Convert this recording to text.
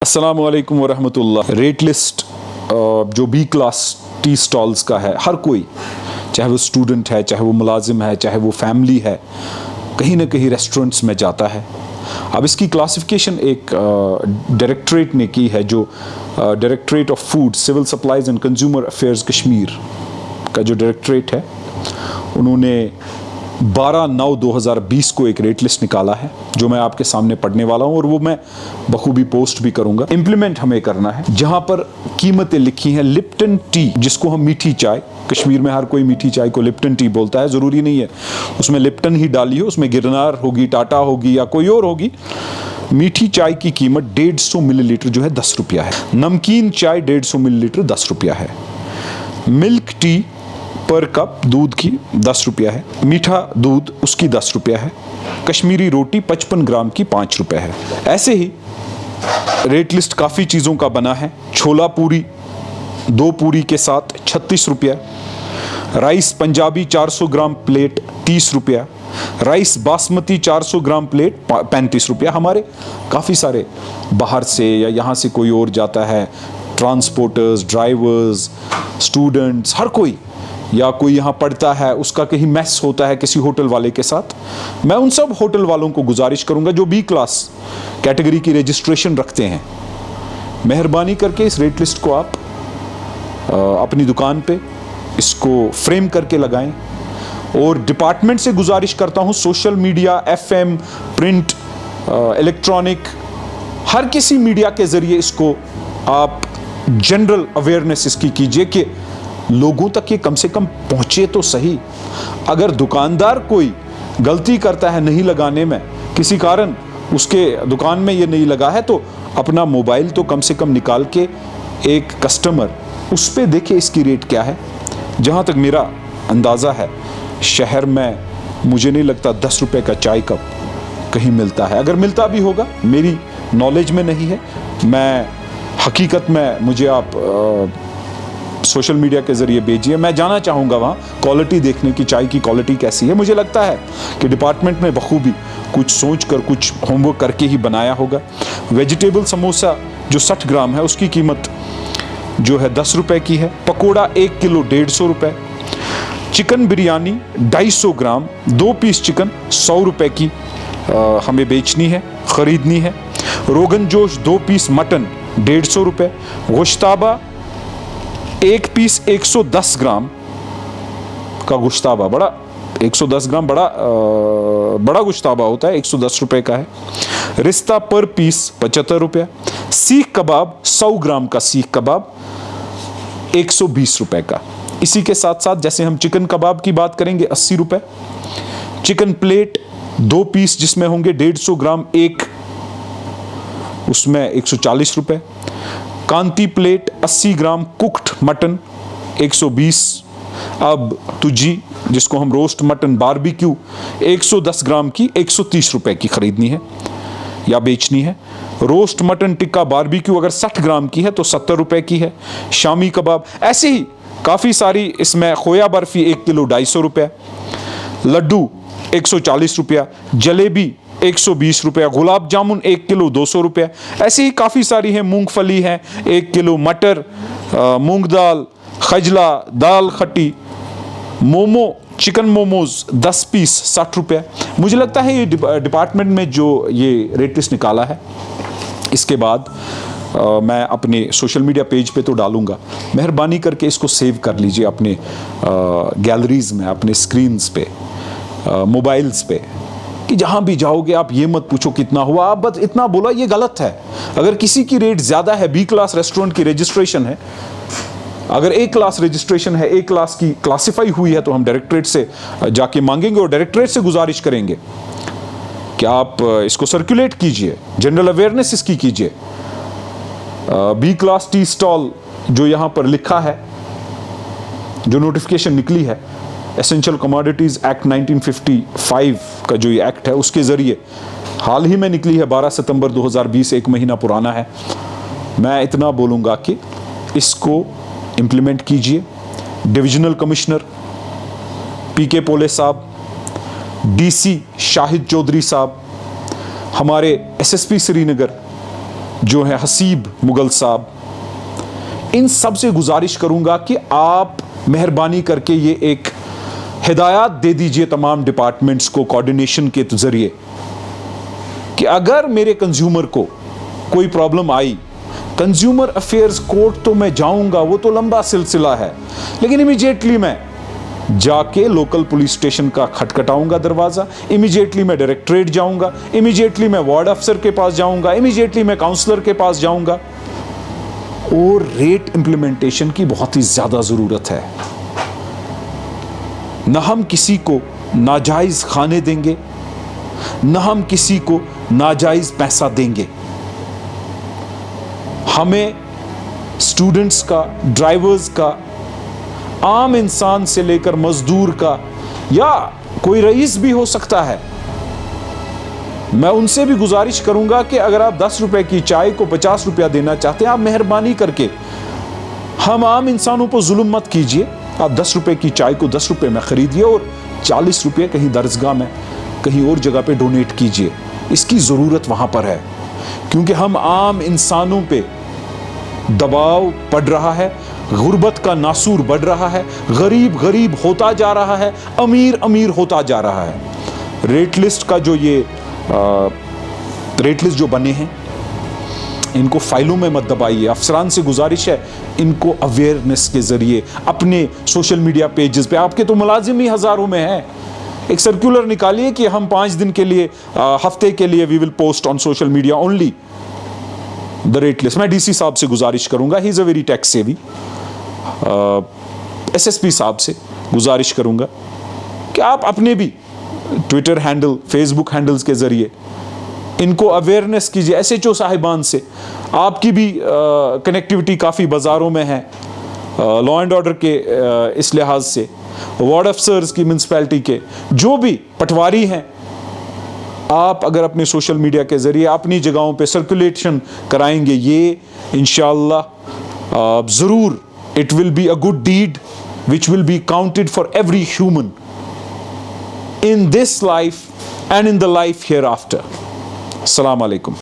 अस्सलामु अलैकुम वरहमतुल्लाह। Rate list जो बी क्लास टी स्टॉल्स का है, हर कोई, चाहे वो स्टूडेंट है, चाहे वो मुलाजिम है, चाहे वो फैमिली है, कहीं ना कहीं रेस्टोरेंट्स में जाता है। अब इसकी क्लासिफिकेशन एक डायरेक्टरेट ने की है, जो directorate of food, civil supplies and consumer affairs Kashmir का जो डायरेक्टरेट है, उन्होंने 12/9/2020 को एक रेट लिस्ट निकाला है, जो मैं आपके सामने पढ़ने वाला हूं और वो मैं बखूबी पोस्ट भी करूंगा। इंप्लीमेंट हमें करना है, जहां पर कीमतें लिखी हैं लिप्टन टी, जिसको हम मीठी चाय, कश्मीर में हर कोई मीठी चाय को लिप्टन टी बोलता है, ज़रूरी नहीं है उसमें लिप्टन ही डाली हो, उसमें गिरनार होगी, टाटा होगी या कोई और होगी। मीठी चाय की कीमत 150 मिलीलीटर जो है 10 रुपया है। नमकीन चाय 150 मिलीलीटर 10 रुपया है। मिल्क टी पर कप दूध की 10 रुपया है। मीठा दूध उसकी 10 रुपया है। कश्मीरी रोटी 55 ग्राम की 5 रुपये है। ऐसे ही रेट लिस्ट काफ़ी चीज़ों का बना है। छोला पूरी 2 पूरी के साथ 36 रुपया। राइस पंजाबी 400 ग्राम प्लेट 30 रुपया। राइस बासमती 400 ग्राम प्लेट 35 रुपया। हमारे काफ़ी सारे बाहर से या यहाँ से कोई और जाता है, ट्रांसपोर्टर्स, ड्राइवर्स, स्टूडेंट्स, हर कोई, या कोई यहाँ पढ़ता है, उसका कहीं मैस होता है किसी होटल वाले के साथ। मैं उन सब होटल वालों को गुजारिश करूँगा जो बी क्लास कैटेगरी की रजिस्ट्रेशन रखते हैं, मेहरबानी करके इस रेट लिस्ट को आप अपनी दुकान पे इसको फ्रेम करके लगाएं। और डिपार्टमेंट से गुजारिश करता हूँ, social media, FM, print, electronic, हर किसी मीडिया के ज़रिए इसको आप जनरल अवेयरनेस इसकी कीजिए कि लोगों तक ये कम से कम पहुँचे तो सही। अगर दुकानदार कोई गलती करता है नहीं लगाने में, किसी कारण उसके दुकान में ये नहीं लगा है, तो अपना मोबाइल तो कम से कम निकाल के एक कस्टमर उस पर देखे इसकी रेट क्या है। जहाँ तक मेरा अंदाज़ा है, शहर में मुझे नहीं लगता 10 रुपये का चाय कप कहीं मिलता है। अगर मिलता भी होगा, मेरी नॉलेज में नहीं है। मैं हकीकत में, मुझे आप सोशल मीडिया के ज़रिए भेजिए, मैं जाना चाहूँगा वहाँ क्वालिटी देखने की, चाय की क्वालिटी कैसी है। मुझे लगता है कि डिपार्टमेंट में बखूबी कुछ सोच कर, कुछ होमवर्क करके ही बनाया होगा। वेजिटेबल समोसा जो 60 ग्राम है, उसकी कीमत जो है 10 रुपये की है। पकोड़ा 1 किलो 150 रुपये। चिकन बिरयानी 250 ग्राम 2 पीस चिकन 100 रुपये की हमें बेचनी है, ख़रीदनी है। रोगन जोश 2 पीस मटन 150 रुपये। गोश्ताबा 1 पीस 110 ग्राम का गोश्ताबा, बड़ा 110 ग्राम बड़ा गोश्ताबा होता है, 110 रुपये का है। रिश्ता पर पीस 75 रुपया। सीख कबाब 100 ग्राम का सीख कबाब 120 रुपये का। इसी के साथ साथ जैसे हम चिकन कबाब की बात करेंगे 80 रुपये। चिकन प्लेट 2 पीस जिसमें होंगे 150 ग्राम एक, उसमें 140 रुपये। कांति प्लेट 80 ग्राम कुक्ड मटन 120। अब तुजी, जिसको हम रोस्ट मटन बारबेक्यू 110 ग्राम की 130 रुपये की ख़रीदनी है या बेचनी है। रोस्ट मटन टिक्का बारबेक्यू अगर 60 ग्राम की है तो 70 रुपये की है। शामी कबाब, ऐसे ही काफ़ी सारी, इसमें खोया बर्फ़ी 1 किलो 250 रुपये। लड्डू 140 रुपया। जलेबी 120 रुपया। गुलाब जामुन 1 किलो 200 रुपया। ऐसे ही काफ़ी सारी हैं। मूंगफली है 1 किलो, मटर, मूंग दाल, खजला, दाल खट्टी, मोमो, चिकन मोमोज 10 पीस 60 रुपया। मुझे लगता है ये डिपार्टमेंट में जो ये रेट लिस्ट निकाला है, इसके बाद मैं अपने सोशल मीडिया पेज पे तो डालूंगा, मेहरबानी करके इसको सेव कर लीजिए अपने गैलरीज़ में, अपने स्क्रीन्स पे, मोबाइल्स पे, कि जहाँ भी जाओगे आप ये मत पूछो कितना हुआ, आप बस इतना बोला, ये गलत है। अगर किसी की रेट ज़्यादा है, बी क्लास रेस्टोरेंट की रजिस्ट्रेशन है, अगर A क्लास रजिस्ट्रेशन है, A क्लास की क्लासिफाई हुई है, तो हम डायरेक्टरेट से जाके मांगेंगे और डायरेक्टरेट से गुजारिश करेंगे कि आप इसको सर्कुलेट कीजिए, जनरल अवेयरनेस इसकी कीजिए। बी क्लास टी स्टॉल जो यहाँ पर लिखा है, जो नोटिफिकेशन निकली है, एसेंशियल कमोडिटीज़ एक्ट 1955 का जो ये एक्ट है, उसके ज़रिए हाल ही में निकली है, 12 सितंबर 2020, 1 महीना पुराना है। मैं इतना बोलूँगा कि इसको इम्प्लीमेंट कीजिए। डिविजनल कमिश्नर PK पोले साहब, DC शाहिद चौधरी साहब, हमारे SSP श्रीनगर जो है हसीब मुगल साहब, इन सब से गुजारिश करूंगा कि आप मेहरबानी करके ये एक हिदायत दे दीजिए तमाम डिपार्टमेंट्स को कोऑर्डिनेशन के जरिए कि अगर मेरे कंज्यूमर को कोई प्रॉब्लम आई, कंज्यूमर अफेयर्स कोर्ट तो मैं जाऊंगा, वो तो लंबा सिलसिला है, लेकिन इमीडिएटली मैं जाके लोकल पुलिस स्टेशन का खटखटाऊंगा दरवाजा, इमीडिएटली मैं डायरेक्टरेट जाऊंगा, इमीडिएटली मैं वार्ड अफसर के पास जाऊंगा, इमीडिएटली मैं काउंसलर के पास जाऊंगा। और रेट इंप्लीमेंटेशन की बहुत ही ज्यादा जरूरत है। न हम किसी को नाजायज खाने देंगे, न हम किसी को नाजायज पैसा देंगे। हमें स्टूडेंट्स का, ड्राइवर्स का, आम इंसान से लेकर मजदूर का, या कोई रईस भी हो सकता है, मैं उनसे भी गुजारिश करूंगा कि अगर आप 10 रुपए की चाय को 50 रुपया देना चाहते हैं, आप मेहरबानी करके हम आम इंसानों पर जुल्म मत कीजिए। आप 10 रुपए की चाय को 10 रुपए में खरीदिए और 40 रुपये कहीं दरसगाह में, कहीं और जगह पे डोनेट कीजिए। इसकी ज़रूरत वहाँ पर है, क्योंकि हम आम इंसानों पे दबाव पड़ रहा है, गुर्बत का नासूर बढ़ रहा है, गरीब गरीब होता जा रहा है, अमीर अमीर होता जा रहा है। रेट लिस्ट का जो ये रेट लिस्ट जो बने हैं, इनको फाइलों में मत दबाइए। अफसरान से गुजारिश है, इनको अवेयरनेस के जरिए अपने सोशल मीडिया पेजेस पे, आपके तो मुलाजिम ही हज़ारों में हैं, एक सर्कुलर निकालिए कि हम 5 दिन के लिए, हफ्ते के लिए we will post on social media only the rate list. मैं डीसी साहब से गुजारिश करूंगा, he is a very tax savvy, SSP साहब से गुजारिश करूंगा कि आप अपने भी ट्विटर हैंडल, फेसबुक हैंडल्स के ज़रिए इनको अवेयरनेस कीजिए। एसएचओ साहिबान से आपकी भी कनेक्टिविटी काफ़ी बाज़ारों में है, लॉ एंड ऑर्डर के इस लिहाज से, वार्ड अफसर्स की, म्यूनसिपैलिटी के जो भी पटवारी हैं, आप अगर अपने सोशल मीडिया के ज़रिए अपनी जगहों पे सर्कुलेशन कराएंगे, ये इंशाअल्लाह ज़रूर it will be a good deed which will be counted for every human in this life and in the life hereafter. Assalamu alaikum.